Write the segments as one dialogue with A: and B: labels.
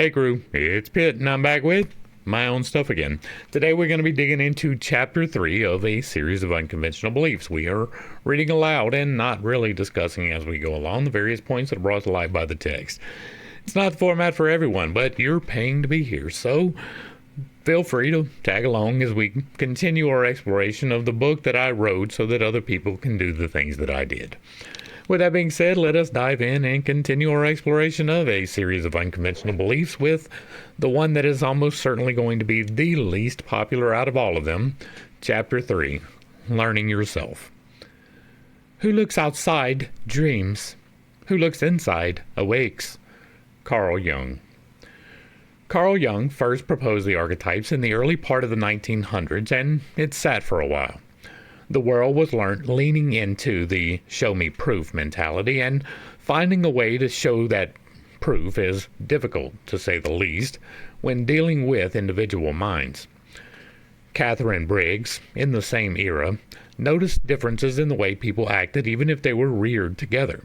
A: Hey crew, it's Pitt and I'm back with my own stuff again. Today we're going to be digging into Chapter 3 of a series of unconventional beliefs. We are reading aloud and not really discussing as we go along the various points that are brought to light by the text. It's not the format for everyone, but you're paying to be here, so feel free to tag along as we continue our exploration of the book that I wrote so that other people can do the things that I did. With that being said, let us dive in and continue our exploration of a series of unconventional beliefs with the one that is almost certainly going to be the least popular out of all of them, Chapter 3, Learning Yourself. Who looks outside dreams. Who looks inside awakes. Carl Jung. Carl Jung first proposed the archetypes in the early part of the 1900s, and it sat for a while. The world was leaning into the show-me proof mentality and finding a way to show that proof is difficult, to say the least, when dealing with individual minds. Catherine Briggs, in the same era, noticed differences in the way people acted even if they were reared together.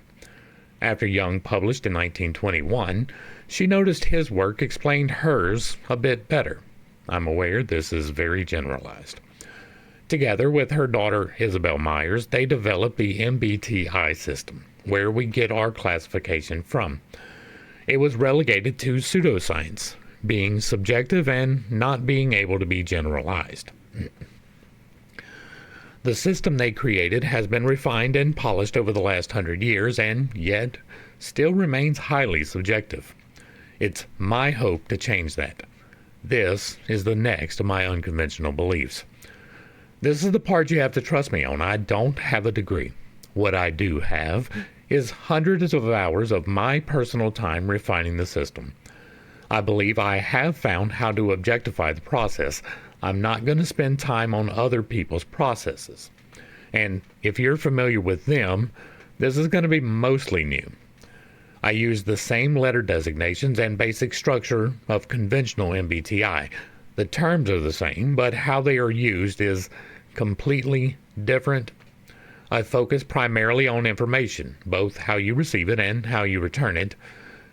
A: After Jung published in 1921, she noticed his work explained hers a bit better. I'm aware this is very generalized. Together with her daughter Isabel Myers, they developed the MBTI system, where we get our classification from. It was relegated to pseudoscience, being subjective and not being able to be generalized. The system they created has been refined and polished over the last 100 years and yet still remains highly subjective. It's my hope to change that. This is the next of my unconventional beliefs. This is the part you have to trust me on. I don't have a degree. What I do have is hundreds of hours of my personal time refining the system. I believe I have found how to objectify the process. I'm not going to spend time on other people's processes. And if you're familiar with them, this is going to be mostly new. I use the same letter designations and basic structure of conventional MBTI. The terms are the same, but how they are used is completely different. I focus primarily on information, both how you receive it and how you return it,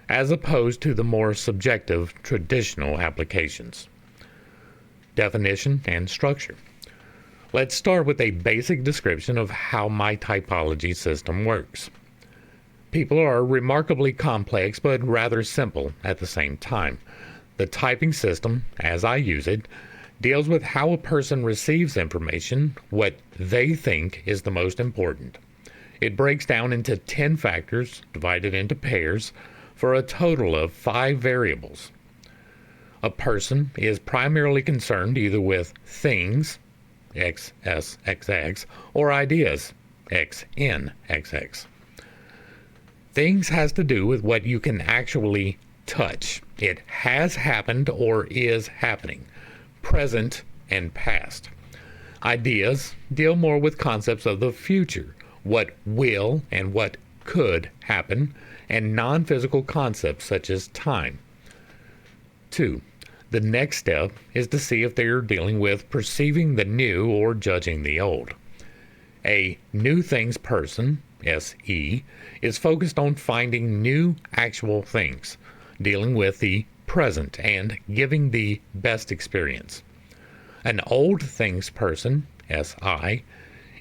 A: as opposed to the more subjective traditional applications. Definition and structure. Let's start with a basic description of how my typology system works. People are remarkably complex but rather simple at the same time. The typing system, as I use it, deals with how a person receives information, what they think is the most important. It breaks down into 10 factors, divided into pairs, for a total of 5 variables. A person is primarily concerned either with things, XSXX, or ideas, XNXX. Things has to do with what you can actually touch. It has happened or is happening. Present and past. Ideas deal more with concepts of the future, what will and what could happen, and non-physical concepts such as time. 2. The next step is to see if they are dealing with perceiving the new or judging the old. A new things person, SE, is focused on finding new actual things, dealing with the present and giving the best experience. An old things person, SI,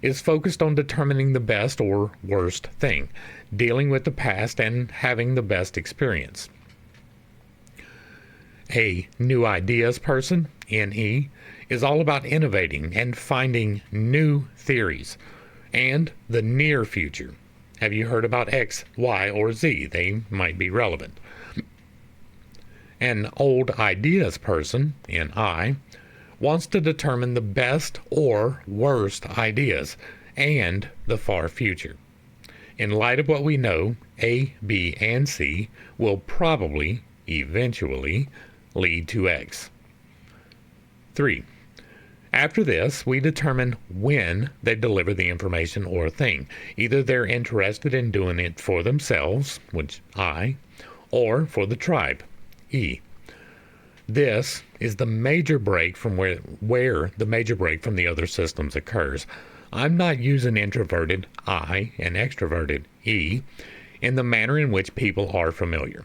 A: is focused on determining the best or worst thing, dealing with the past and having the best experience. A new ideas person, NE, is all about innovating and finding new theories and the near future. Have you heard about X, Y, or Z? They might be relevant. An old ideas person, NI, wants to determine the best or worst ideas and the far future. In light of what we know, A, B, and C will probably, eventually, lead to X. 3. After this, we determine when they deliver the information or thing. Either they're interested in doing it for themselves, which I, or for the tribe, E. This is the major break from where the major break from the other systems occurs. I'm not using introverted I and extroverted E in the manner in which people are familiar.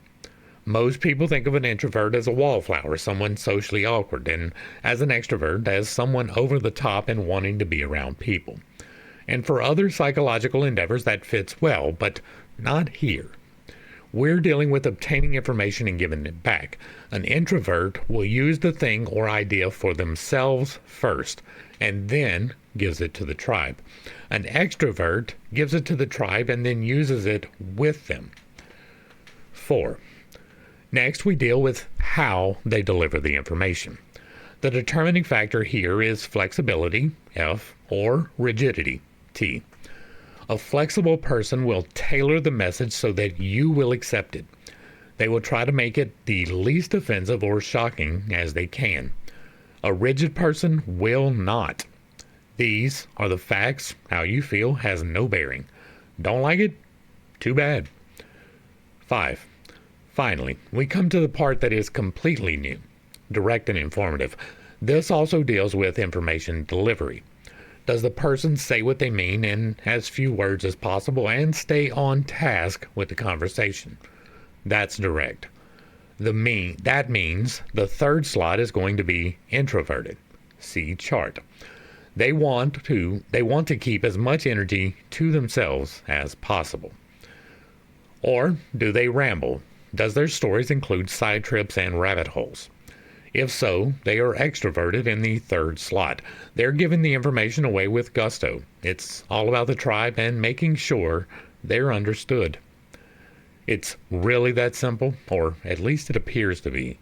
A: Most people think of an introvert as a wallflower, someone socially awkward, and as an extrovert as someone over the top and wanting to be around people. And for other psychological endeavors that fits well, but not here. We're dealing with obtaining information and giving it back. An introvert will use the thing or idea for themselves first, and then gives it to the tribe. An extrovert gives it to the tribe and then uses it with them. 4. Next, we deal with how they deliver the information. The determining factor here is flexibility, F, or rigidity, T. A flexible person will tailor the message so that you will accept it. They will try to make it the least offensive or shocking as they can. A rigid person will not. These are the facts. How you feel has no bearing. Don't like it? Too bad. 5. Finally, we come to the part that is completely new, direct and informative. This also deals with information delivery. Does the person say what they mean in as few words as possible and stay on task with the conversation? That's direct. That means the third slot is going to be introverted. See chart. They want to keep as much energy to themselves as possible. Or do they ramble? Does their stories include side trips and rabbit holes? If so, they are extroverted in the third slot. They're giving the information away with gusto. It's all about the tribe and making sure they're understood. It's really that simple, or at least it appears to be.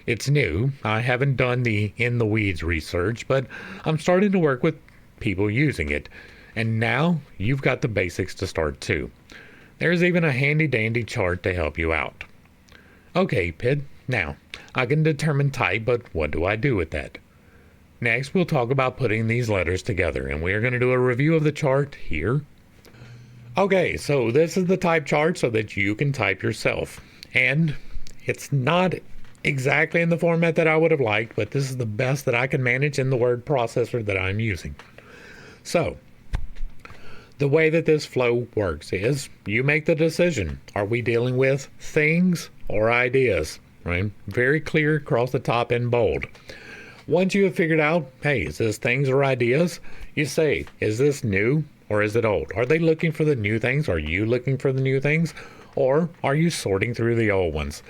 A: It's new. I haven't done the in-the-weeds research, but I'm starting to work with people using it. And now you've got the basics to start too. There's even a handy-dandy chart to help you out. Okay, Pid, now, I can determine type, but what do I do with that? Next, we'll talk about putting these letters together, and we're going to do a review of the chart here. Okay, so this is the type chart so that you can type yourself. And it's not exactly in the format that I would have liked, but this is the best that I can manage in the word processor that I'm using. So, the way that this flow works is you make the decision. Are we dealing with things or ideas? Right? Very clear across the top in bold. Once you have figured out, hey, is this things or ideas? You say, is this new or is it old? Are they looking for the new things? Are you looking for the new things? Or are you sorting through the old ones?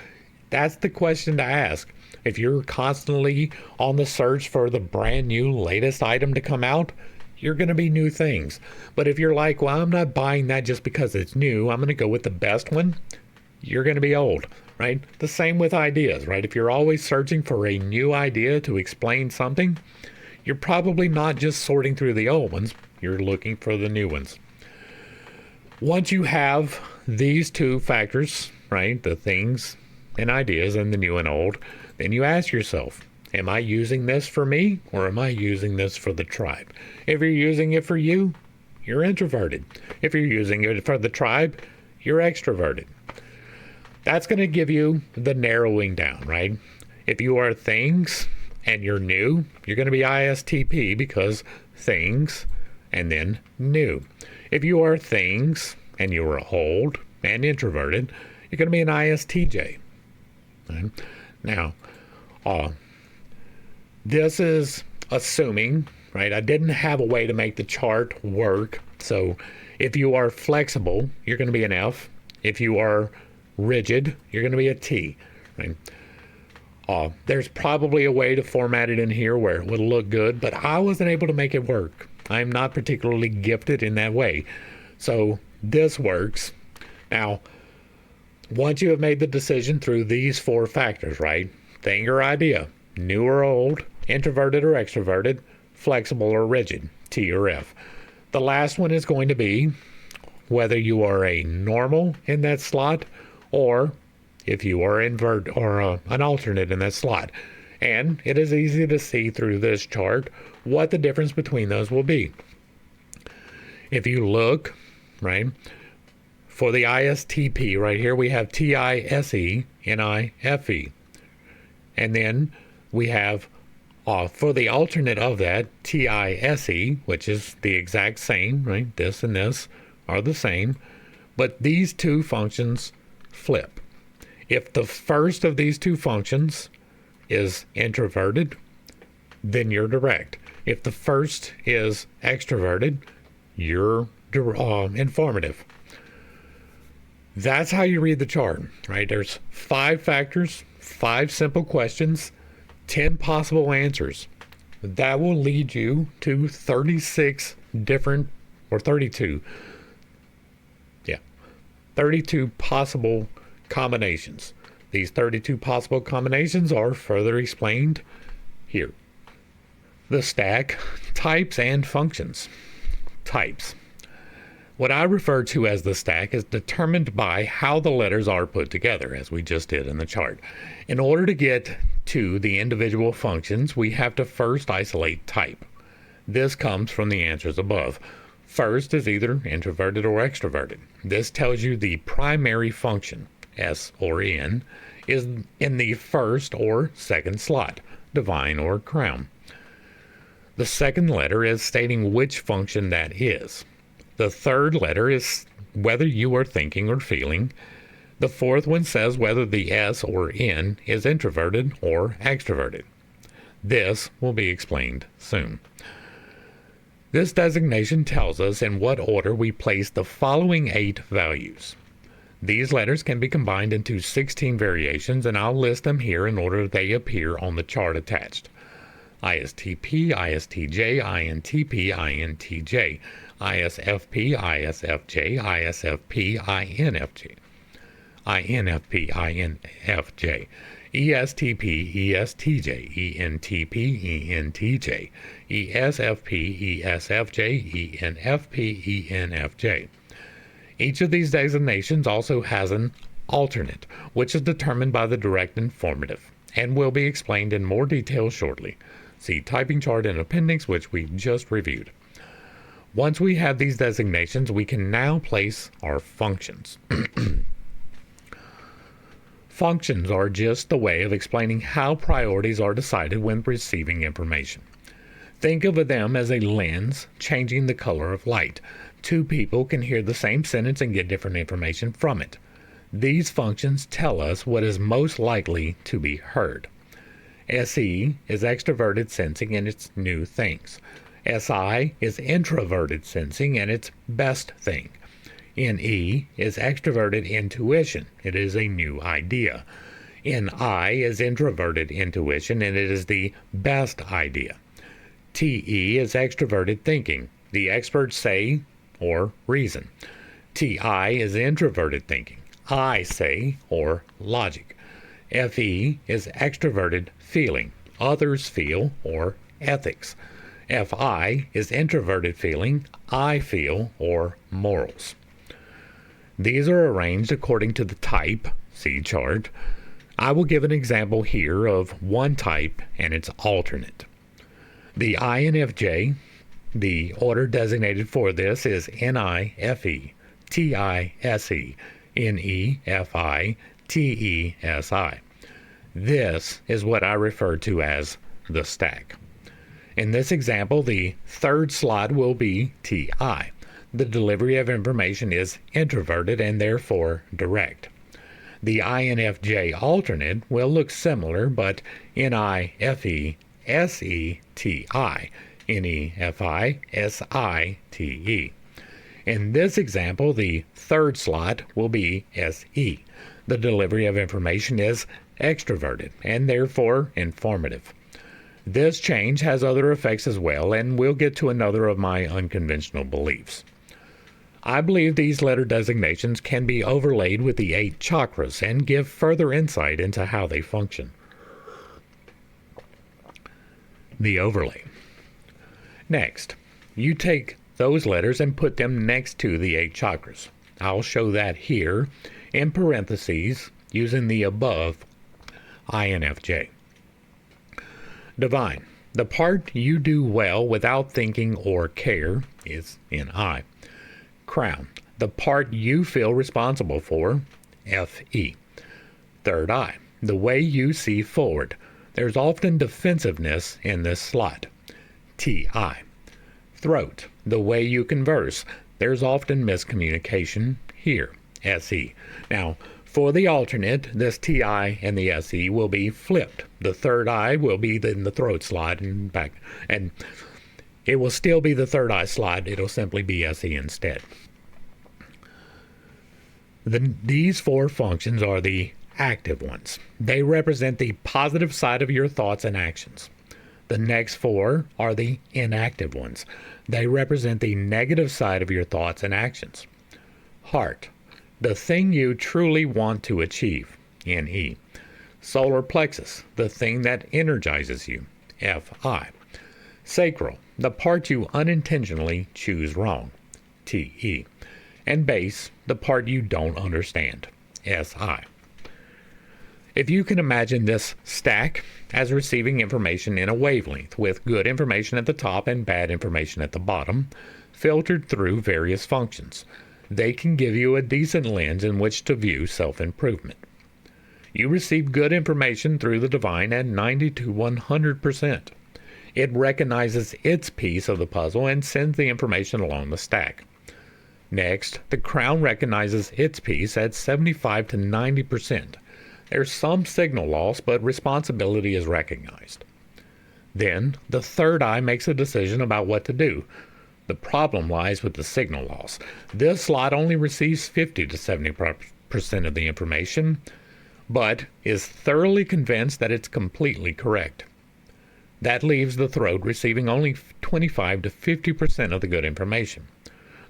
A: That's the question to ask. If you're constantly on the search for the brand new latest item to come out, you're going to be new things. But if you're like, well, I'm not buying that just because it's new, I'm going to go with the best one, you're going to be old, right? The same with ideas, right? If you're always searching for a new idea to explain something, you're probably not just sorting through the old ones, you're looking for the new ones. Once you have these two factors, right, the things and ideas and the new and old, then you ask yourself, am I using this for me or am I using this for the tribe? If you're using it for you, you're introverted. If you're using it for the tribe, you're extroverted. That's going to give you the narrowing down, right? If you are things and you're new, you're going to be ISTP because things and then new. If you are things and you are old and introverted, you're going to be an ISTJ. Right? Now, this is assuming, right? I didn't have a way to make the chart work. So if you are flexible, you're going to be an F. If you are rigid, you're going to be a T. Right? There's probably a way to format it in here where it would look good, but I wasn't able to make it work. I'm not particularly gifted in that way. So this works. Now, once you have made the decision through these four factors, right? Thing or idea, new or old, introverted or extroverted, flexible or rigid, T or F. The last one is going to be whether you are a normal in that slot or if you are an alternate in that slot. And it is easy to see through this chart what the difference between those will be. If you look, right, for the ISTP right here, we have TISE, NIFE. And then we have, for the alternate of that, TISE, which is the exact same, right? This and this are the same. But these two functions flip. If the first of these two functions is introverted, then you're direct. If the first is extroverted, you're informative. That's how you read the chart, right? There's 5 factors, 5 simple questions, 10 possible answers. That will lead you to 36 different, or 32, 32 possible combinations. These 32 possible combinations are further explained here. The stack, types and functions. Types. What I refer to as the stack is determined by how the letters are put together, as we just did in the chart. In order to get to the individual functions, we have to first isolate type. This comes from the answers above. First is either introverted or extroverted. This tells you the primary function, S or N, is in the first or second slot, divine or crown. The second letter is stating which function that is. The third letter is whether you are thinking or feeling. The fourth one says whether the S or N is introverted or extroverted. This will be explained soon. This designation tells us in what order we place the following 8 values. These letters can be combined into 16 variations, and I'll list them here in order they appear on the chart attached. ISTP, ISTJ, INTP, INTJ, ISFP, ISFJ, ISFP, INFJ, INFP, INFJ, ESTP, ESTJ, ENTP, ENTJ, ESFP, ESFJ, ENFP, ENFJ. Each of these designations also has an alternate, which is determined by the direct informative, and will be explained in more detail shortly. See typing chart and appendix, which we just reviewed. Once we have these designations, we can now place our functions. Functions are just the way of explaining how priorities are decided when receiving information. Think of them as a lens changing the color of light. 2 people can hear the same sentence and get different information from it. These functions tell us what is most likely to be heard. SE is extroverted sensing and its new things. SI is introverted sensing and its best thing. NE is extroverted intuition. It is a new idea. NI is introverted intuition and it is the best idea. TE is extroverted thinking. The experts say or reason. TI is introverted thinking. I say or logic. FE is extroverted feeling. Others feel or ethics. FI is introverted feeling. I feel or morals. These are arranged according to the type, see chart. I will give an example here of one type and its alternate. The INFJ, the order designated for this is NIFE, TISE, NEFI, TESI. This is what I refer to as the stack. In this example, the third slot will be TI. The delivery of information is introverted and therefore direct. The INFJ alternate will look similar, but NIFE, SETI, NEFI, SITE. In this example, the third slot will be SE. The delivery of information is extroverted and therefore informative. This change has other effects as well, and we'll get to another of my unconventional beliefs. I believe these letter designations can be overlaid with the 8 chakras and give further insight into how they function. The overlay. Next, you take those letters and put them next to the 8 chakras. I'll show that here in parentheses using the above INFJ. Divine. The part you do well without thinking or care is NI. Crown. The part you feel responsible for, FE. Third eye. The way you see forward. There's often defensiveness in this slot, TI. Throat. The way you converse. There's often miscommunication here, SE. Now, For the alternate, this TI and the SE will be flipped. The third eye will be in the throat slot and back, and it will still be the third eye slot. It'll simply be SE instead. These four functions are the active ones. They represent the positive side of your thoughts and actions. The next four are the inactive ones. They represent the negative side of your thoughts and actions. Heart, the thing you truly want to achieve, NE. Solar plexus, the thing that energizes you, FI. Sacral, the part you unintentionally choose wrong, TE. And base, the part you don't understand, SI. If you can imagine this stack as receiving information in a wavelength with good information at the top and bad information at the bottom, filtered through various functions, they can give you a decent lens in which to view self-improvement. You receive good information through the divine at 90 to 100%. It recognizes its piece of the puzzle and sends the information along the stack. Next, the crown recognizes its piece at 75 to 90%. There's some signal loss, but responsibility is recognized. Then, the third eye makes a decision about what to do. The problem lies with the signal loss. This slot only receives 50 to 70% of the information, but is thoroughly convinced that it's completely correct. That leaves the throat receiving only 25 to 50% of the good information.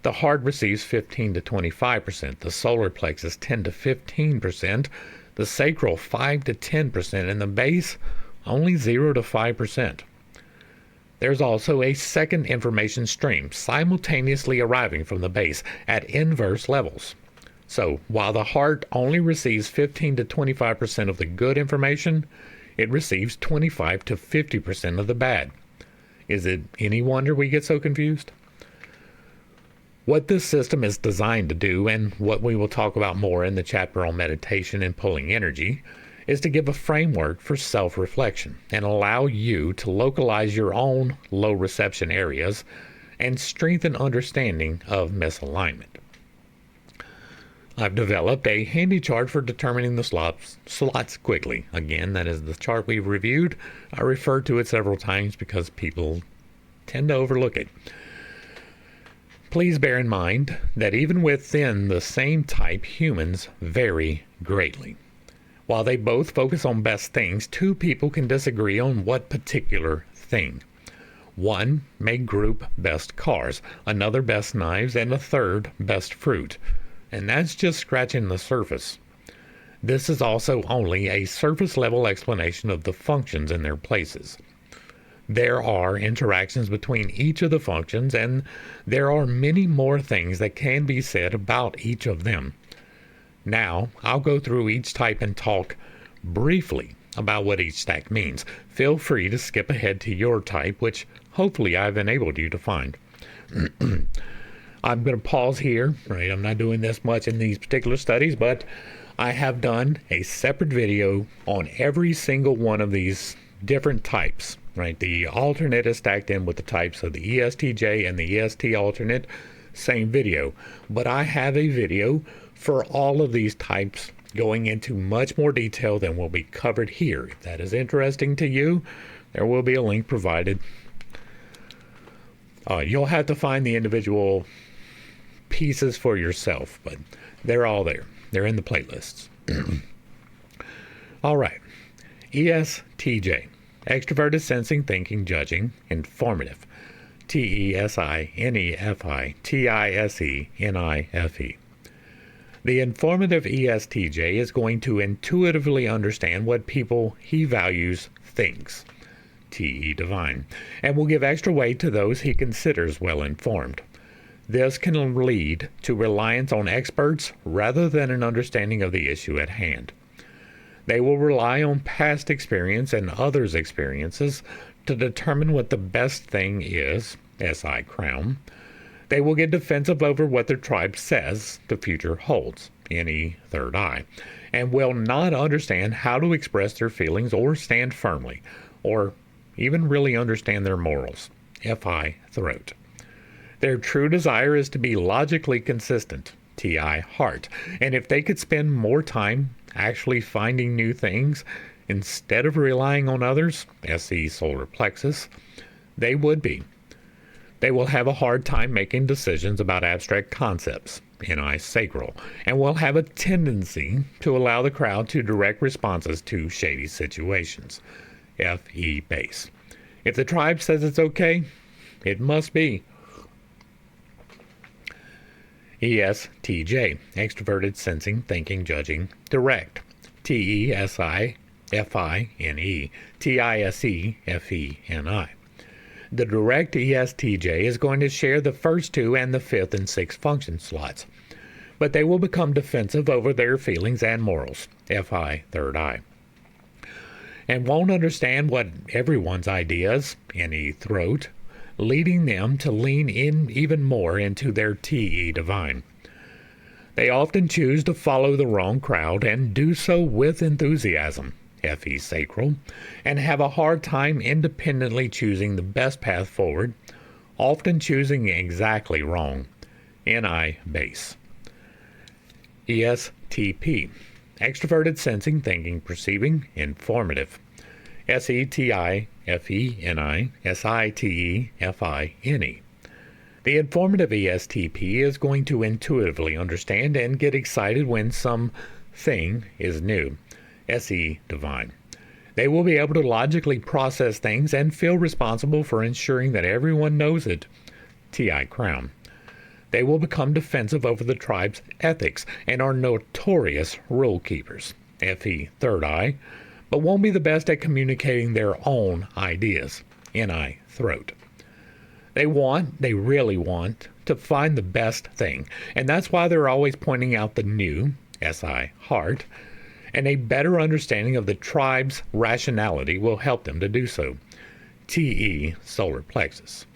A: The heart receives 15 to 25%, the solar plexus 10 to 15%, the sacral 5 to 10%, and the base only 0 to 5%. There's also a second information stream simultaneously arriving from the base at inverse levels. So while the heart only receives 15 to 25% of the good information, it receives 25 to 50% of the bad. Is it any wonder we get so confused? What this system is designed to do, and what we will talk about more in the chapter on meditation and pulling energy, is to give a framework for self-reflection and allow you to localize your own low reception areas and strengthen understanding of misalignment. I've developed a handy chart for determining the slots quickly. Again, that is the chart we've reviewed. I referred to it several times because people tend to overlook it. Please bear in mind that even within the same type, humans vary greatly. While they both focus on best things, two people can disagree on what particular thing. One may group best cars, another best knives, and a third best fruit. And that's just scratching the surface. This is also only a surface level explanation of the functions in their places. There are interactions between each of the functions, and there are many more things that can be said about each of them. Now, I'll go through each type and talk briefly about what each stack means. Feel free to skip ahead to your type, which hopefully I've enabled you to find. I'm going to pause here, right? I'm not doing this much in these particular studies, but I have done a separate video on every single one of these different types, right? The alternate is stacked in with the types of the ESTJ and the EST alternate, same video. But I have a video for all of these types going into much more detail than will be covered here. If that is interesting to you, there will be a link provided. You'll have to find the individual pieces for yourself, but they're all there. They're in the playlists. All right. ESTJ, extroverted sensing, thinking, judging, informative. TESINEFI, TISENIFE. The informative ESTJ is going to intuitively understand what people he values thinks, TE divine, and will give extra weight to those he considers well informed. This can lead to reliance on experts rather than an understanding of the issue at hand. They will rely on past experience and others' experiences to determine what the best thing is, SI crown. They will get defensive over what their tribe says the future holds, NE third eye, and will not understand how to express their feelings or stand firmly, or even really understand their morals, FI throat. Their true desire is to be logically consistent, TI heart. And if they could spend more time actually finding new things instead of relying on others, SE solar plexus, they would be. They will have a hard time making decisions about abstract concepts, NI sacral, and will have a tendency to allow the crowd to direct responses to shady situations, FE base. If the tribe says it's okay, it must be. ESTJ, extroverted sensing, thinking, judging, direct. TESI, FINE, TISE, FENI. The direct ESTJ is going to share the first two and the fifth and sixth function slots, but they will become defensive over their feelings and morals, FI, third eye, and won't understand what everyone's ideas, NE throat, leading them to lean in even more into their TE divine. They often choose to follow the wrong crowd and do so with enthusiasm, FE sacral, and have a hard time independently choosing the best path forward, often choosing exactly wrong, NI base. ESTP, extroverted sensing, thinking, perceiving, informative. SETI, FENI, SITE, FINE. The informative ESTP is going to intuitively understand and get excited when something is new, SE divine. They will be able to logically process things and feel responsible for ensuring that everyone knows it, TI crown. They will become defensive over the tribe's ethics and are notorious rule keepers, FE third eye, but won't be the best at communicating their own ideas, NI throat. They really want to find the best thing, and that's why they're always pointing out the new, SI heart, and a better understanding of the tribe's rationality will help them to do so, TE solar plexus.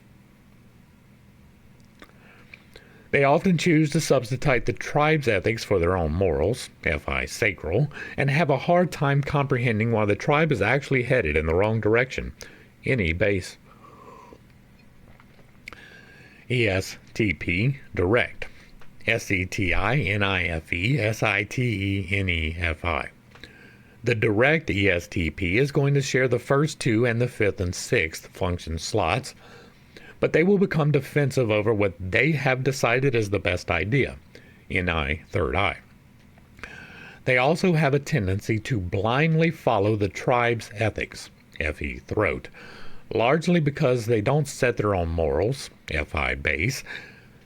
A: They often choose to substitute the tribe's ethics for their own morals, FI sacral, and have a hard time comprehending why the tribe is actually headed in the wrong direction, NE base. ESTP direct, SETI, NIFE, SITE, NEFI. The direct ESTP is going to share the first two and the fifth and sixth function slots, but they will become defensive over what they have decided is the best idea, NI third eye. They also have a tendency to blindly follow the tribe's ethics, FE throat, largely because they don't set their own morals, FI base.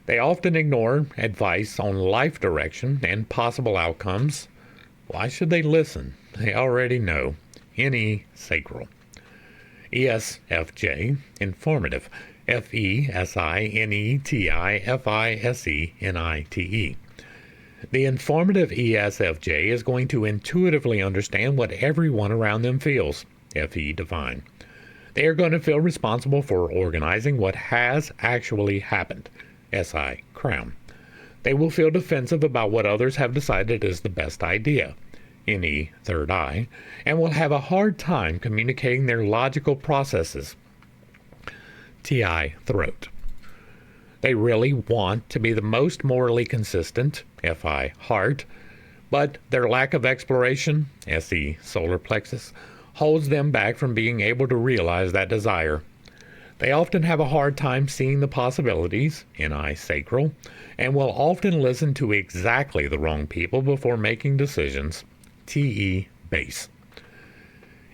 A: They often ignore advice on life direction and possible outcomes. Why should they listen? They already know, NE sacral. ESFJ, informative, FESINETIFISENITE. The informative ESFJ is going to intuitively understand what everyone around them feels, FE divine. They are going to feel responsible for organizing what has actually happened, SI crown. They will feel defensive about what others have decided is the best idea, NE third eye, and will have a hard time communicating their logical processes, TI throat. They really want to be the most morally consistent, FI heart, but their lack of exploration, SE solar plexus, holds them back from being able to realize that desire. They often have a hard time seeing the possibilities, NI sacral, and will often listen to exactly the wrong people before making decisions, TE base.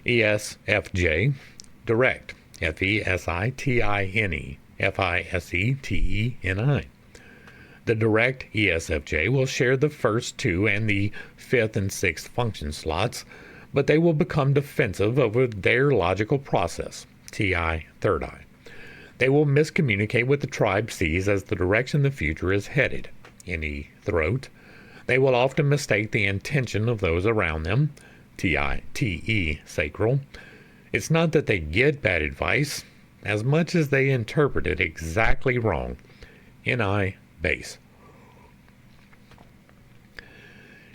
A: ESFJ direct, FESITINE, FISETENI. The direct ESFJ will share the first two and the fifth and sixth function slots, but they will become defensive over their logical process, TI third eye. They will miscommunicate what the tribe sees as the direction the future is headed, NE throat. They will often mistake the intention of those around them, TE sacral. It's not that they get bad advice, as much as they interpret it exactly wrong, NI base.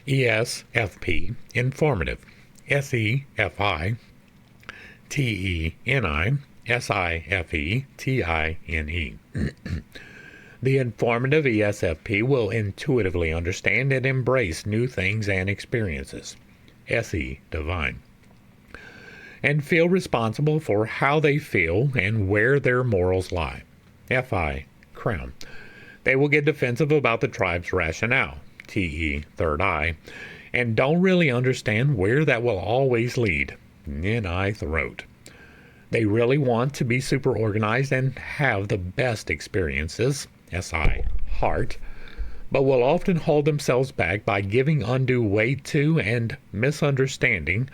A: ESFP, informative, SEFI, TENI, SIFE, TINE. The informative ESFP will intuitively understand and embrace new things and experiences. SE divine. And feel responsible for how they feel and where their morals lie. FI crown. They will get defensive about the tribe's rationale. TE third eye. And don't really understand where that will always lead. NI throat. They really want to be super organized and have the best experiences. SI heart. But will often hold themselves back by giving undue weight to and misunderstanding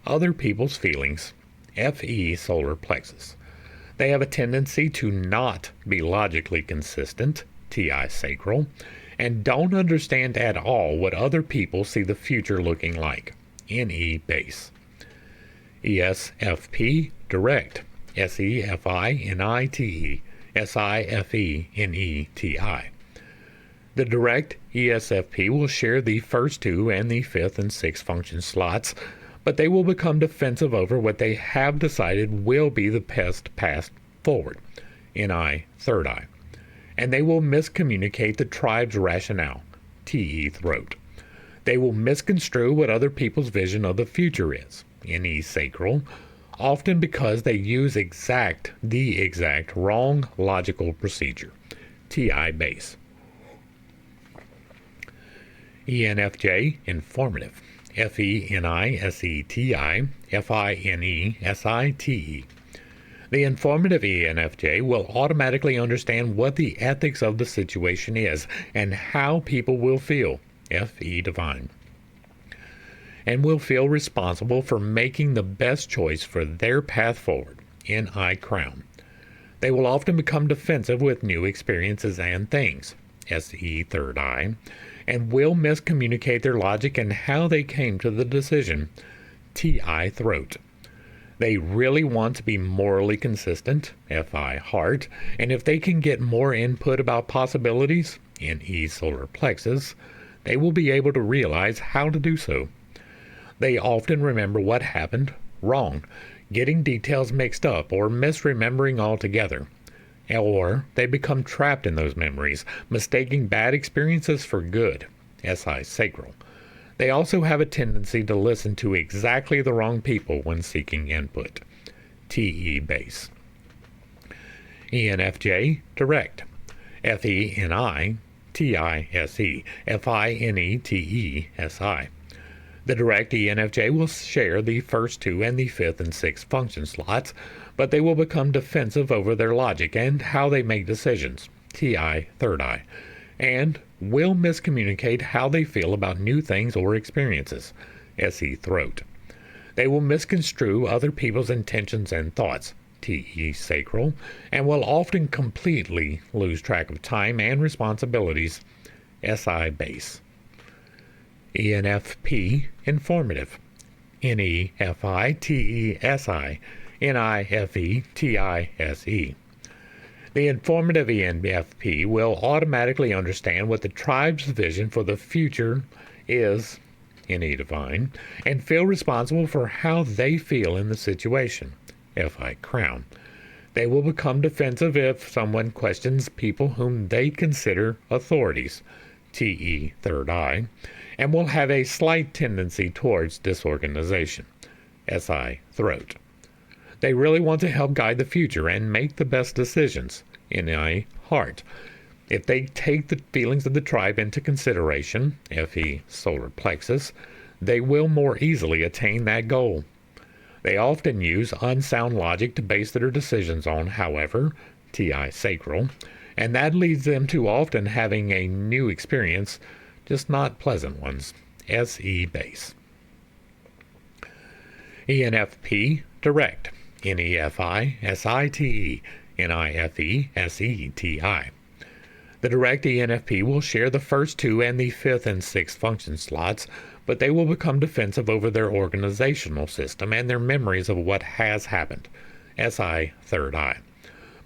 A: other people's feelings. FE solar plexus. They have a tendency to not be logically consistent. TI sacral. And don't understand at all what other people see the future looking like. NE base. ESFP direct. SEFINITE. SIFENETI. The direct ESFP will share the first two and the fifth and sixth function slots, but they will become defensive over what they have decided will be the best path forward. NI third eye. And they will miscommunicate the tribe's rationale. TE throat. They will misconstrue what other people's vision of the future is. NE sacral. Often because they use the exact wrong logical procedure. TI base. ENFJ informative. FENISETI FINESITE. The informative ENFJ will automatically understand what the ethics of the situation is and how people will feel. FE divine. And will feel responsible for making the best choice for their path forward. NI crown. They will often become defensive with new experiences and things. SE third eye. And will miscommunicate their logic and how they came to the decision. TI throat. They really want to be morally consistent. FI heart. And if they can get more input about possibilities, NE solar plexus, they will be able to realize how to do so. They often remember what happened wrong, getting details mixed up or misremembering altogether. Or they become trapped in those memories, mistaking bad experiences for good. SI sacral. They also have a tendency to listen to exactly the wrong people when seeking input. TE base. ENFJ direct. FENI TISE FINETESI. The direct ENFJ will share the first two and the fifth and sixth function slots, but they will become defensive over their logic and how they make decisions. TI third eye. And will miscommunicate how they feel about new things or experiences. SE throat. They will misconstrue other people's intentions and thoughts. TE sacral. And will often completely lose track of time and responsibilities. SI base. ENFP informative. NEFITESI NIFETISE. The informative ENFP will automatically understand what the tribe's vision for the future is, NE divine, and feel responsible for how they feel in the situation. FI crown. They will become defensive if someone questions people whom they consider authorities. TE third eye. And will have a slight tendency towards disorganization. SI throat. They really want to help guide the future and make the best decisions. NI heart. If they take the feelings of the tribe into consideration, FE solar plexus, they will more easily attain that goal. They often use unsound logic to base their decisions on, however, TI sacral, and that leads them to often having a new experience, just not pleasant ones. SE base. ENFP direct. NEFI SITE NIFE SETI. The direct ENFP will share the first two and the fifth and sixth function slots, but they will become defensive over their organizational system and their memories of what has happened. SI third eye.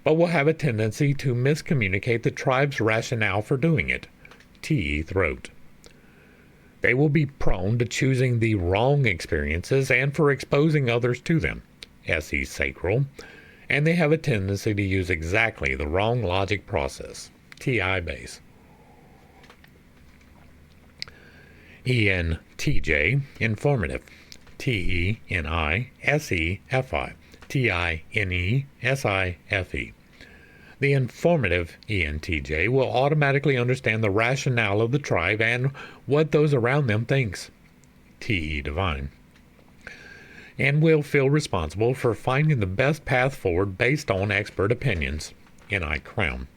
A: But will have a tendency to miscommunicate the tribe's rationale for doing it. TE throat. They will be prone to choosing the wrong experiences and for exposing others to them. SE sacral. And they have a tendency to use exactly the wrong logic process. TI base. ENTJ, informative. TENISEFI. TINESIFE. The informative ENTJ will automatically understand the rationale of the tribe and what those around them thinks. TE divine. And will feel responsible for finding the best path forward based on expert opinions. NI crown.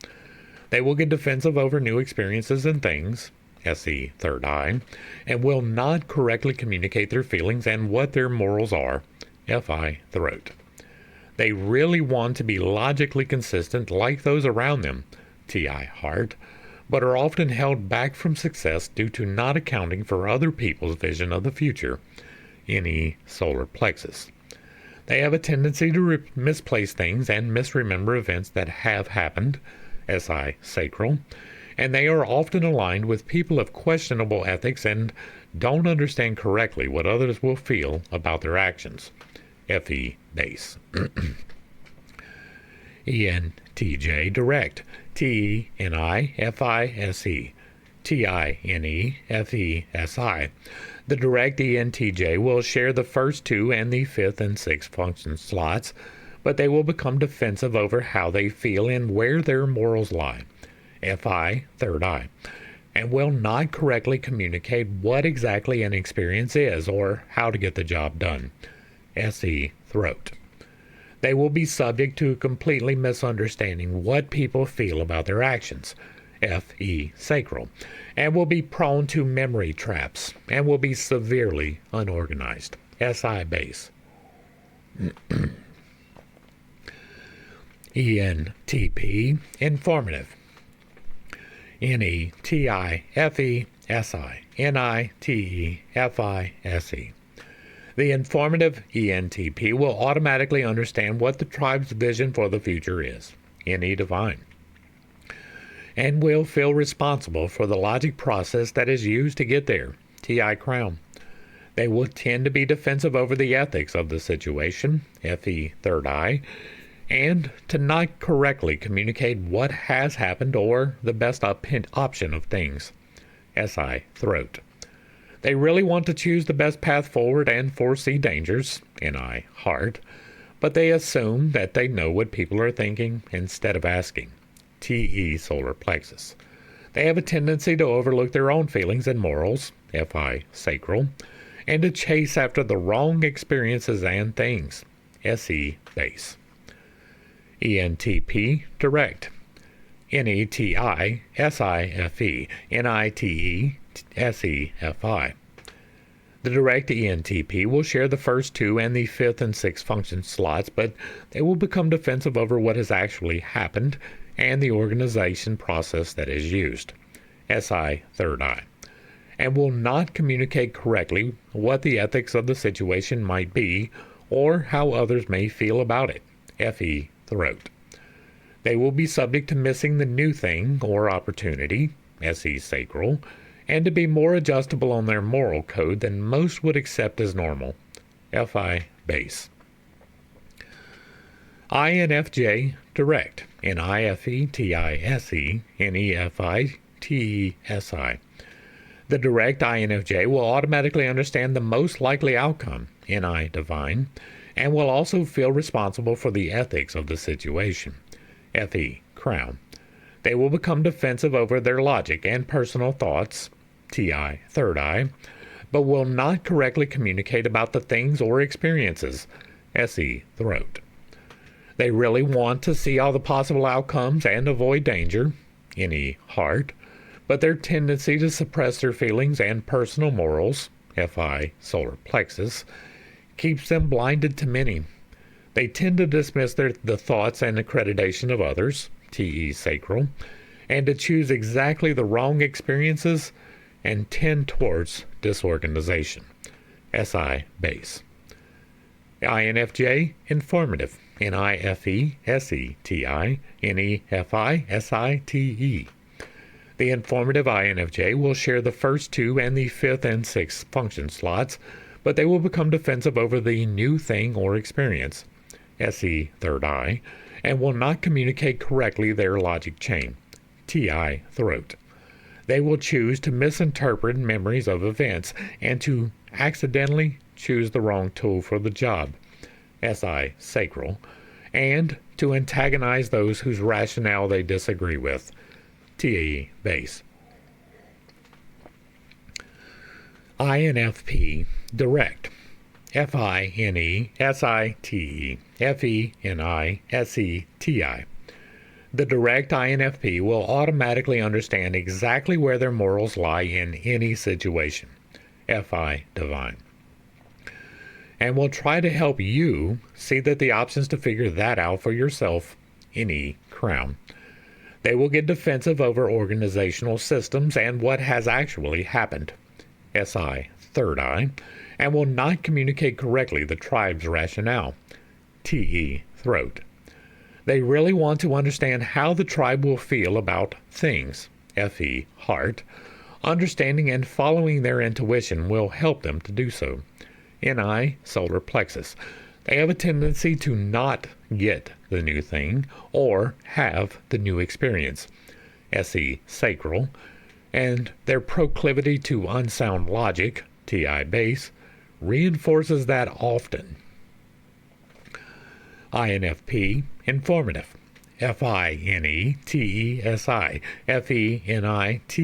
A: They will get defensive over new experiences and things. SE third eye. And will not correctly communicate their feelings and what their morals are. FI throat. They really want to be logically consistent like those around them. TI heart. But are often held back from success due to not accounting for other people's vision of the future. NE solar plexus. They have a tendency to misplace things and misremember events that have happened. SI sacral. And they are often aligned with people of questionable ethics and don't understand correctly what others will feel about their actions. FE base. ENTJ direct. TENIFISE. TINEFESI. The direct ENTJ will share the first two and the fifth and sixth function slots, but they will become defensive over how they feel and where their morals lie. FI third eye. And will not correctly communicate what exactly an experience is or how to get the job done. SE throat. They will be subject to completely misunderstanding what people feel about their actions. FE sacral. And will be prone to memory traps and will be severely unorganized. SI base. ENTP informative. NETIFESI. NITEFISE. The informative ENTP will automatically understand what the tribe's vision for the future is. NE divine. And will feel responsible for the logic process that is used to get there. TI crown. They will tend to be defensive over the ethics of the situation. FE third eye. And to not correctly communicate what has happened or the best option of things. SI throat. They really want to choose the best path forward and foresee dangers. NI heart. But they assume that they know what people are thinking instead of asking. TE solar plexus. They have a tendency to overlook their own feelings and morals. FI sacral. And to chase after the wrong experiences and things. SE base. ENTP direct. NETI SIFE. NITE SEFI. The direct ENTP will share the first two and the fifth and sixth function slots, but they will become defensive over what has actually happened and the organization process that is used. SI third eye. And will not communicate correctly what the ethics of the situation might be or how others may feel about it. FE throat. They will be subject to missing the new thing or opportunity. SE sacral. And to be more adjustable on their moral code than most would accept as normal. FI base. INFJ direct. NIFETISE NEFITESI. The direct INFJ will automatically understand the most likely outcome, NI divine, and will also feel responsible for the ethics of the situation. FE crown. They will become defensive over their logic and personal thoughts. TI third eye, but will not correctly communicate about the things or experiences. SE throat. They really want to see all the possible outcomes and avoid danger. NE heart, but their tendency to suppress their feelings and personal morals. FI solar plexus keeps them blinded to many. They tend to dismiss the thoughts and accreditation of others. TE sacral, and to choose exactly the wrong experiences and tend towards disorganization. SI base. INFJ informative. NIFESETI NEFISITE. The informative INFJ will share the first two and the fifth and sixth function slots, but they will become defensive over the new thing or experience. SE third eye, and will not communicate correctly their logic chain. TI throat. They will choose to misinterpret memories of events and to accidentally choose the wrong tool for the job, SI sacral, and to antagonize those whose rationale they disagree with, TE base. INFP direct, FINE SITE FENI SETI. The direct INFP will automatically understand exactly where their morals lie in any situation, FI divine, and will try to help you see that the options to figure that out for yourself, NE crown. They will get defensive over organizational systems and what has actually happened, SI third eye, and will not communicate correctly the tribe's rationale, TE throat. They really want to understand how the tribe will feel about things, FE heart. Understanding and following their intuition will help them to do so, NI solar plexus. They have a tendency to not get the new thing or have the new experience, SE sacral, and their proclivity to unsound logic, TI base, reinforces that often. INFP informative, FINE TESI FENITISE.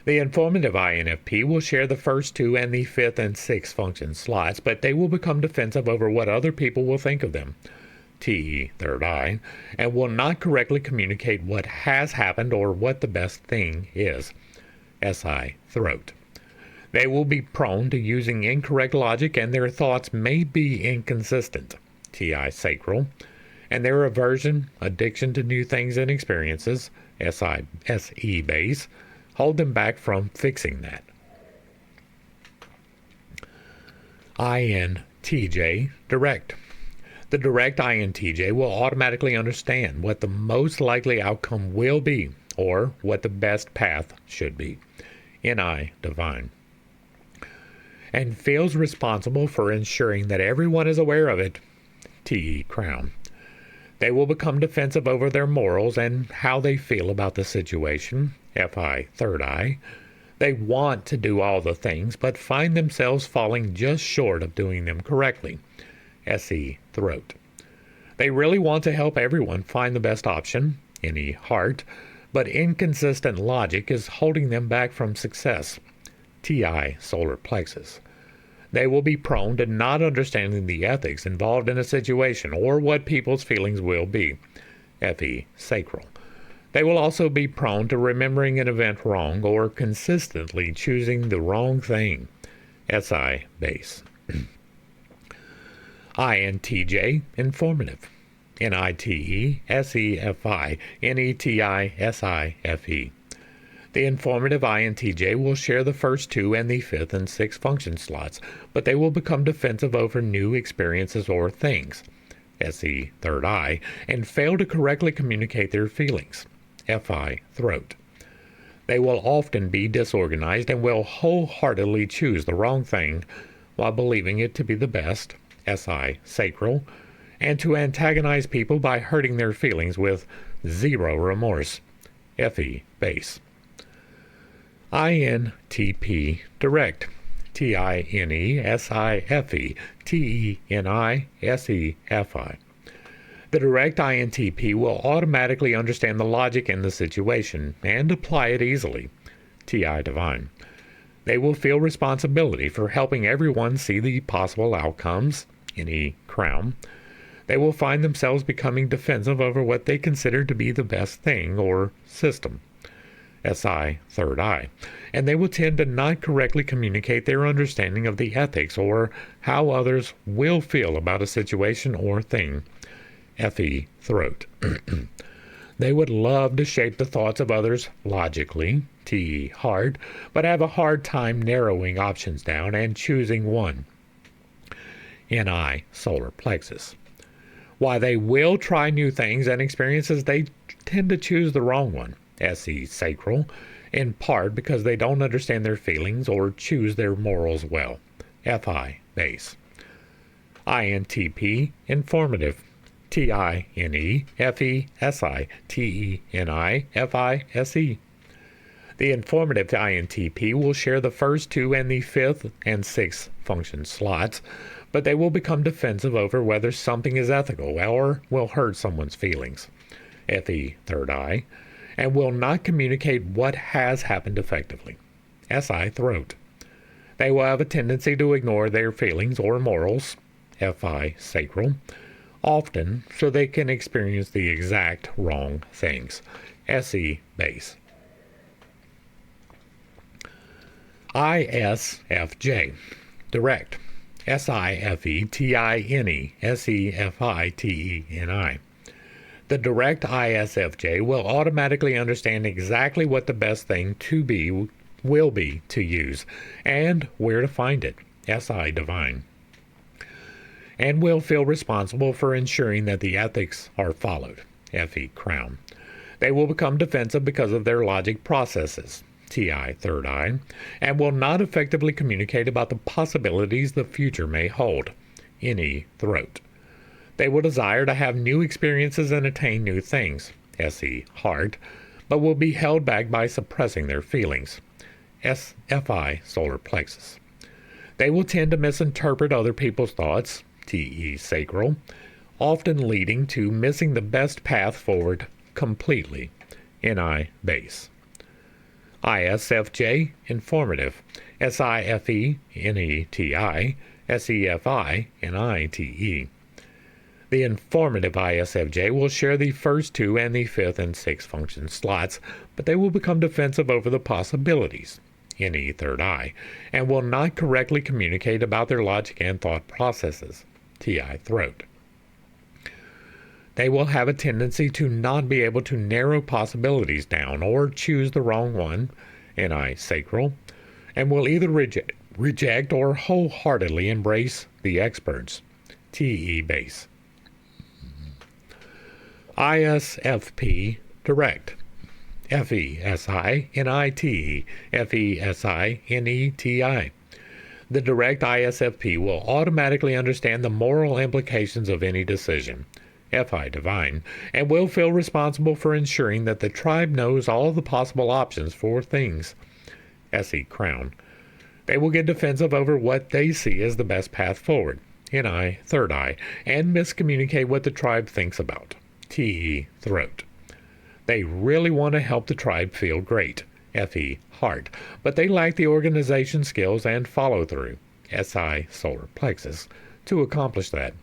A: The informative INFP will share the first two and the fifth and sixth function slots, but they will become defensive over what other people will think of them, TE third eye, and will not correctly communicate what has happened or what the best thing is, SI throat. They will be prone to using incorrect logic and their thoughts may be inconsistent, TI sacral, and their addiction to new things and experiences, SE base, hold them back from fixing that. INTJ direct. The direct INTJ will automatically understand what the most likely outcome will be or what the best path should be, NI divine, and feels responsible for ensuring that everyone is aware of it, TE crown. They will become defensive over their morals and how they feel about the situation, FI third eye. They want to do all the things but find themselves falling just short of doing them correctly, SE throat. They really want to help everyone find the best option, NE heart, but inconsistent logic is holding them back from success, TI solar plexus. They will be prone to not understanding the ethics involved in a situation or what people's feelings will be, FE sacral. They will also be prone to remembering an event wrong or consistently choosing the wrong thing, SI base. INTJ informative, NITE SEFI NETI SIFE. The informative INTJ will share the first two and the fifth and sixth function slots, but they will become defensive over new experiences or things, SE third eye, and fail to correctly communicate their feelings, FI throat. They will often be disorganized and will wholeheartedly choose the wrong thing while believing it to be the best, SI sacral, and to antagonize people by hurting their feelings with zero remorse, FE base. INTP direct, TINESIFE TENISEFI. The direct INTP will automatically understand the logic in the situation and apply it easily, TI divine. They will feel responsibility for helping everyone see the possible outcomes, NE crown. They will find themselves becoming defensive over what they consider to be the best thing or system, SI third eye, and they will tend to not correctly communicate their understanding of the ethics or how others will feel about a situation or thing, FE throat. They would love to shape the thoughts of others logically, TE hard, but have a hard time narrowing options down and choosing one, NI solar plexus. While they will try new things and experiences, they tend to choose the wrong one, SE sacral, in part because they don't understand their feelings or choose their morals well, FI base. INTP informative, TINEFESITENIFISE. The informative INTP will share the first two and the fifth and sixth function slots, but they will become defensive over whether something is ethical or will hurt someone's feelings. FE, third eye, and will not communicate what has happened effectively. SI, throat. They will have a tendency to ignore their feelings or morals. FI, sacral, often so they can experience the exact wrong things. SE, base. ISFJ, direct. SIFETINESEFITENI. The direct ISFJ will automatically understand exactly what the best thing to be will be to use and where to find it. SI, divine. And will feel responsible for ensuring that the ethics are followed. FE, crown. They will become defensive because of their logic processes. TI, third eye, and will not effectively communicate about the possibilities the future may hold. NE, throat. They will desire to have new experiences and attain new things. SE, heart, but will be held back by suppressing their feelings. FI, solar plexus. They will tend to misinterpret other people's thoughts. TE, sacral, often leading to missing the best path forward completely. NI, base. ISFJ, informative. SIFENETI, SEFI, NITE. The informative ISFJ will share the first two and the fifth and sixth function slots, but they will become defensive over the possibilities. NE, third eye, and will not correctly communicate about their logic and thought processes. TI, throat. They will have a tendency to not be able to narrow possibilities down or choose the wrong one, NI, sacral, and will either reject or wholeheartedly embrace the experts. TE, base. ISFP, direct. FESINITE, FESINETI. The direct ISFP will automatically understand the moral implications of any decision. FI, divine, and will feel responsible for ensuring that the tribe knows all the possible options for things. SE, crown. They will get defensive over what they see as the best path forward. NI, third eye, and miscommunicate what the tribe thinks about. TE, throat. They really want to help the tribe feel great. FE, heart, but they lack the organization skills and follow-through. SI, solar plexus, to accomplish that.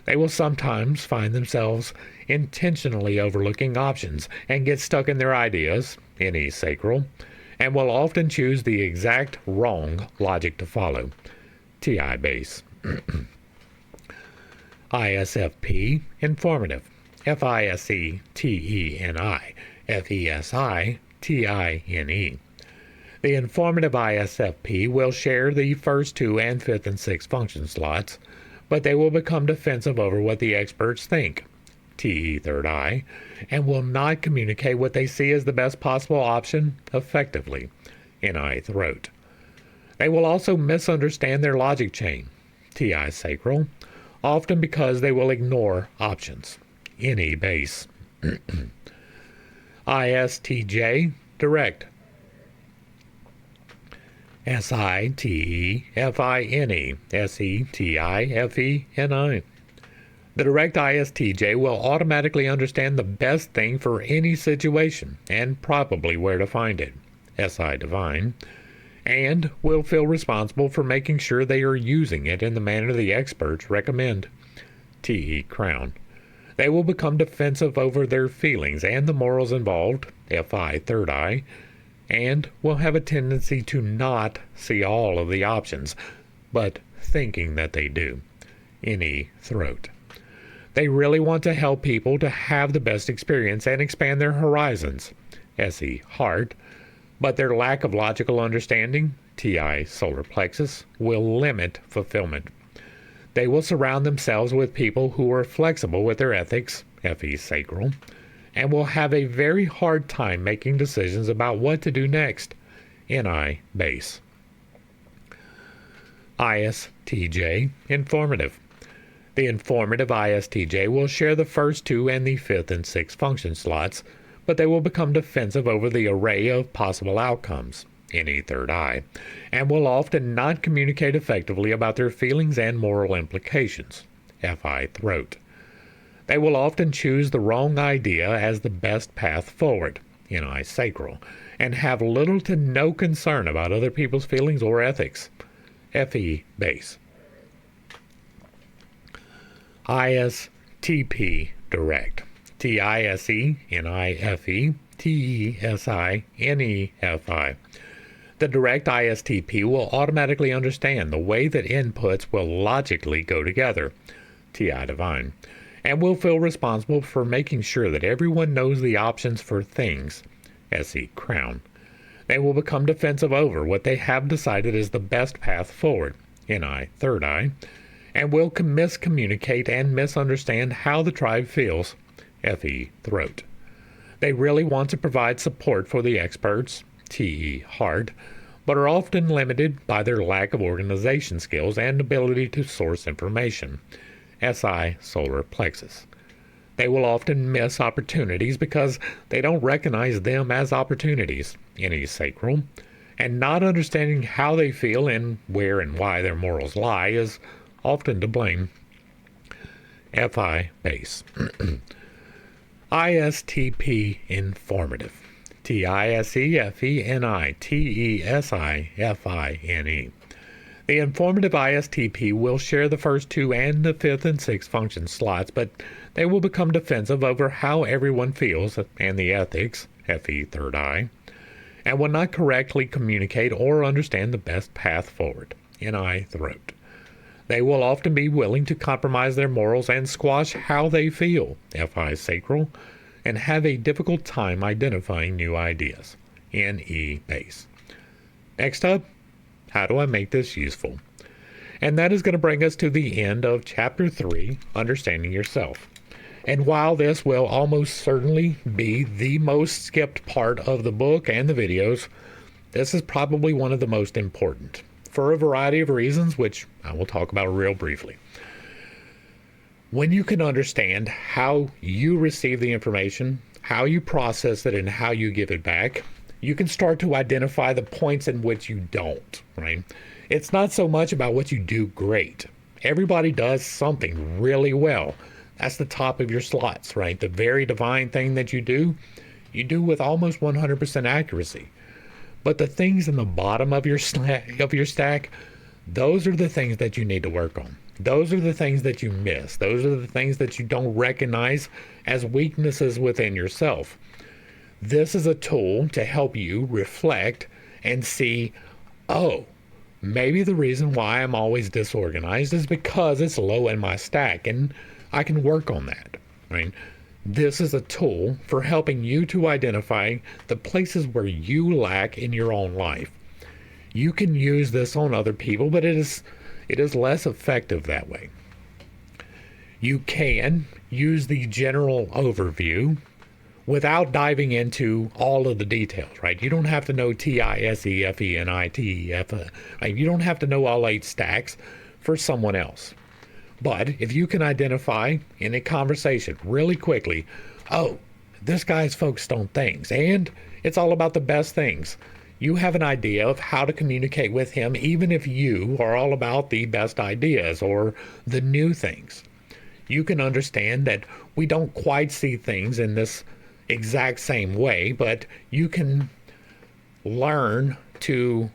A: They will sometimes find themselves intentionally overlooking options and get stuck in their ideas, NE, sacral, and will often choose the exact wrong logic to follow. TI, base. ISFP, informative. FISETENI, FESITINE. The informative ISFP will share the first two and fifth and sixth function slots, but they will become defensive over what the experts think. TE, third eye, and will not communicate what they see as the best possible option effectively. NI, throat. They will also misunderstand their logic chain. TI, sacral, often because they will ignore options. NE, base. ISTJ, direct. SITEFINE, SETIFENI. The direct ISTJ will automatically understand the best thing for any situation and probably where to find it. SI, divine, and will feel responsible for making sure they are using it in the manner the experts recommend. TE, crown. They will become defensive over their feelings and the morals involved. FI, third eye, and will have a tendency to not see all of the options, but thinking that they do. NE, throat. They really want to help people to have the best experience and expand their horizons. SE, heart, but their lack of logical understanding, TI, solar plexus, will limit fulfillment. They will surround themselves with people who are flexible with their ethics, FE, sacral, and will have a very hard time making decisions about what to do next. NI, base. ISTJ, informative. The informative ISTJ will share the first two and the fifth and sixth function slots, but they will become defensive over the array of possible outcomes, any third eye, and will often not communicate effectively about their feelings and moral implications, FI throat. They will often choose the wrong idea as the best path forward, NI sacral, and have little to no concern about other people's feelings or ethics, FE base. ISTP direct, TISE, NIFE, TESI, NEFI. The direct ISTP will automatically understand the way that inputs will logically go together, TI divine, and will feel responsible for making sure that everyone knows the options for things, SE crown. They will become defensive over what they have decided is the best path forward, NI third eye, and will miscommunicate and misunderstand how the tribe feels, FE throat. They really want to provide support for the experts, TE heart, but are often limited by their lack of organization skills and ability to source information, SI solar plexus. They will often miss opportunities because they don't recognize them as opportunities, NE sacral, and not understanding how they feel and where and why their morals lie is often to blame, FI base. ISTP informative, TISEFENI The informative ISTP will share the first two and the fifth and sixth function slots, but they will become defensive over how everyone feels and the ethics, FE third eye, and will not correctly communicate or understand the best path forward, NI throat. They will often be willing to compromise their morals and squash how they feel, FI sacral, and have a difficult time identifying new ideas, NE base. Next up, how do I make this useful? And that is going to bring us to the end of Chapter 3, Understanding Yourself. And while this will almost certainly be the most skipped part of the book and the videos, this is probably one of the most important, for a variety of reasons, which I will talk about real briefly. When you can understand how you receive the information, how you process it, and how you give it back, you can start to identify the points in which you don't, right? It's not so much about what you do great. Everybody does something really well. That's the top of your slots, right? The very divine thing that you do with almost 100% accuracy. But the things in the bottom of your stack, those are the things that you need to work on. Those are the things that you miss. Those are the things that you don't recognize as weaknesses within yourself. This is a tool to help you reflect and see, oh, maybe the reason why I'm always disorganized is because it's low in my stack, and I can work on that, right? This is a tool for helping you to identify the places where you lack in your own life. You can use this on other people, but it is less effective that way. You can use the general overview without diving into all of the details, right? You don't have to know TISEFENITEF. You don't have to know all 8 stacks for someone else. But if you can identify in a conversation really quickly, oh, this guy's focused on things, and it's all about the best things. You have an idea of how to communicate with him, even if you are all about the best ideas or the new things. You can understand that we don't quite see things in this exact same way, but you can learn to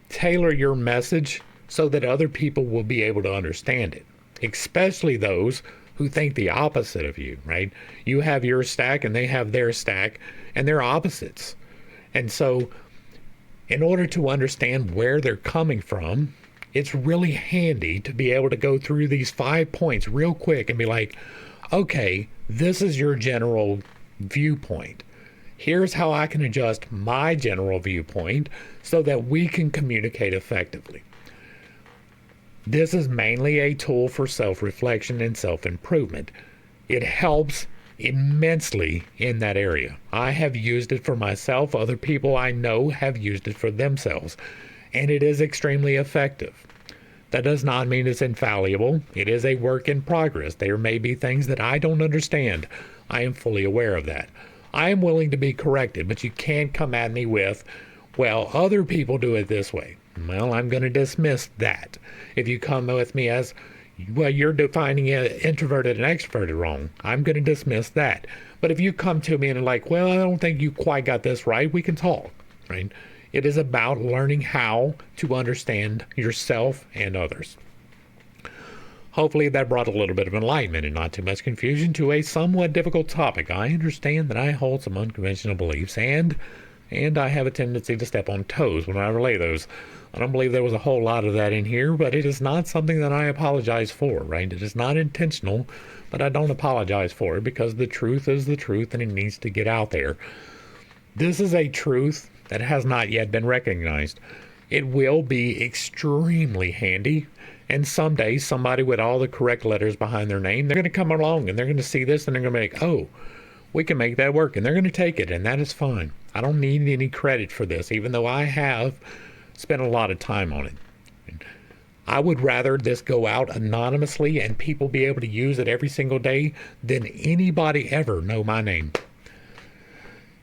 A: tailor your message so that other people will be able to understand it, especially those who think the opposite of you, right? You have your stack and they have their stack, and they're opposites. And so in order to understand where they're coming from, it's really handy to be able to go through these 5 points real quick and be like, okay, this is your general viewpoint. Here's how I can adjust my general viewpoint so that we can communicate effectively. This is mainly a tool for self-reflection and self-improvement. It helps immensely in that area. I have used it for myself. Other people I know have used it for themselves, and it is extremely effective. That does not mean it's infallible. It is a work in progress. There may be things that I don't understand. I am fully aware of that. I am willing to be corrected, but you can't come at me with, well, other people do it this way. Well, I'm going to dismiss that. If you come with me as, well, you're defining introverted and extroverted wrong, I'm going to dismiss that. But if you come to me and like, well, I don't think you quite got this right, we can talk, right? It is about learning how to understand yourself and others. Hopefully that brought a little bit of enlightenment and not too much confusion to a somewhat difficult topic. I understand that I hold some unconventional beliefs and I have a tendency to step on toes when I relay those. I don't believe there was a whole lot of that in here, but it is not something that I apologize for, right? It is not intentional, but I don't apologize for it because the truth is the truth and it needs to get out there. This is a truth that has not yet been recognized. It will be extremely handy, and someday somebody with all the correct letters behind their name, they're going to come along and they're going to see this and they're going to be like, oh, we can make that work, and they're going to take it, and that is fine. I don't need any credit for this, even though I have spent a lot of time on it. I would rather this go out anonymously and people be able to use it every single day than anybody ever know my name.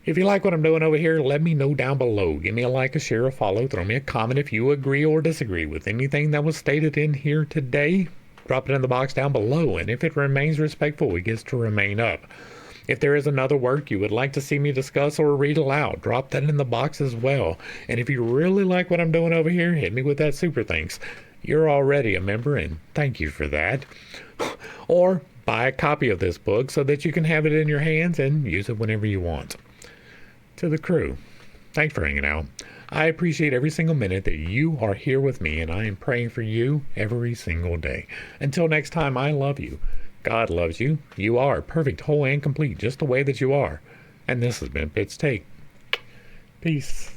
A: If you like what I'm doing over here, let me know down below. Give me a like, a share, a follow. Throw me a comment if you agree or disagree with anything that was stated in here today. Drop it in the box down below, and if it remains respectful, it gets to remain up. If there is another work you would like to see me discuss or read aloud, drop that in the box as well. And if you really like what I'm doing over here, hit me with that super thanks. You're already a member, and thank you for that. Or buy a copy of this book so that you can have it in your hands and use it whenever you want. To the crew, thanks for hanging out. I appreciate every single minute that you are here with me, and I am praying for you every single day. Until next time, I love you. God loves you. You are perfect, whole, and complete, just the way that you are. And this has been Pitt's Take. Peace.